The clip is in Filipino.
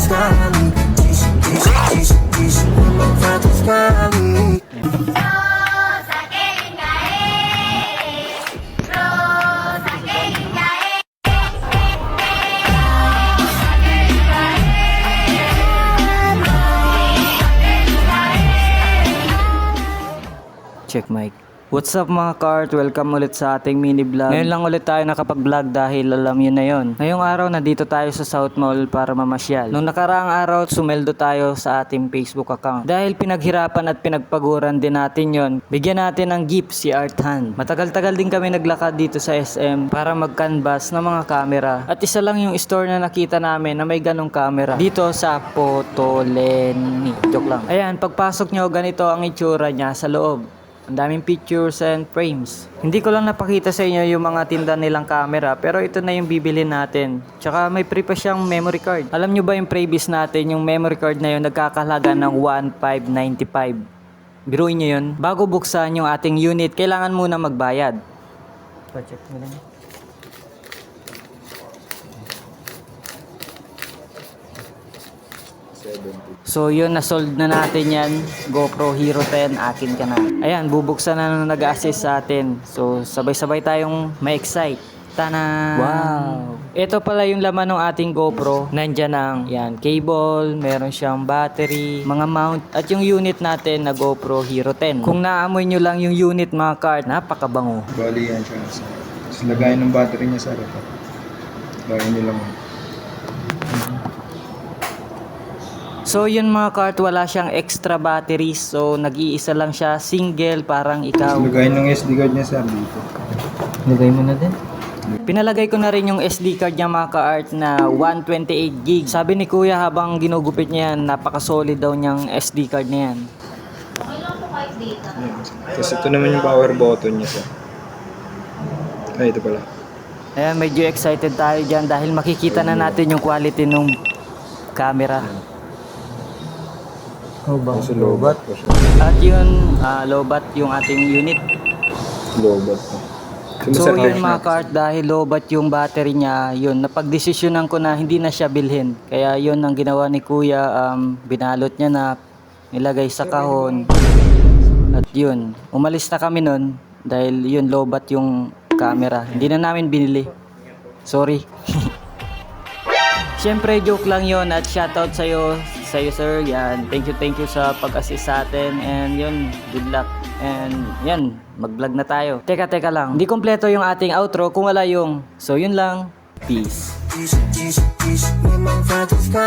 skali. Diz, limang fatos skali. Check mic. What's up mga kart? Welcome ulit sa ating mini vlog. Ngayon lang ulit tayo nakapag-vlog dahil alam yun na yun. Ngayong araw nandito tayo sa South Mall para mamasyal. Nung nakaraang araw sumeldo tayo sa ating Facebook account. Dahil pinaghirapan at pinagpaguran din natin yon, bigyan natin ng gift si Art Hand. Matagal-tagal din kami naglakad dito sa SM para mag-canvas ng mga camera. At isa lang yung store na nakita namin na may ganong camera. Dito sa Potoleni. Joke lang. Ayan, pagpasok nyo ganito ang itsura niya sa loob. Ang daming pictures and frames. Hindi ko lang napakita sa inyo yung mga tinda nilang camera, pero ito na yung bibili natin. Tsaka may free pa siyang memory card. Alam nyo ba yung previous natin, yung memory card na yun nagkakahalaga ng 1,595. Biruin nyo yun. Bago buksan yung ating unit, kailangan muna magbayad. Pa-check mo lang. So yun, nasold na natin yan. GoPro Hero 10, akin ka na. Ayan, bubuksan na nung nag-assist sa atin. So sabay-sabay tayong ma-excite. Tana! Wow! Ito pala yung laman ng ating GoPro. Nandyan ang yan, cable, meron siyang battery, mga mount, at yung unit natin na GoPro Hero 10. Kung naamoy nyo lang yung unit mga kart, napakabango. Bali yan siya. Tapos lagayin ng battery niya sa harap. Lagayin nyo lang. So yun mga kart, wala siyang extra batteries. So nag-iisa lang siya, single, parang ikaw. Tapos lagayin ng SD card niya sa dito. Lagay mo na din. Pinalagay ko na rin yung SD card niya mga ka-art na 128GB. Sabi ni kuya habang ginugupit niya yan, napaka-solid daw niyang SD card na yan. Okay lang po kahit data. Tapos ito naman yung power button niya sa. Ay, ito pala. Ayan, medyo excited tayo dyan dahil makikita na natin yung quality ng camera. Oh, ba? Kasi lobat pa siya. At yun, lobat yung ating unit. Lobat pa. So yun mga kart, dahil lobat yung battery niya, yun, napagdesisyonan ko na hindi na siya bilhin. Kaya yun ang ginawa ni kuya, binalot niya na, nilagay sa kahon. At yun, umalis na kami nun dahil yun, lobat yung camera. Hindi na namin binili. Sorry. Siyempre, joke lang yun at shoutout sa'yo sir. Yan, thank you sa pag-assist sa atin. And yun, good luck. And yan, mag-vlog na tayo. Teka lang, hindi kompleto yung ating outro kung wala yung. So yun lang, peace. Diz, limang fatos skali.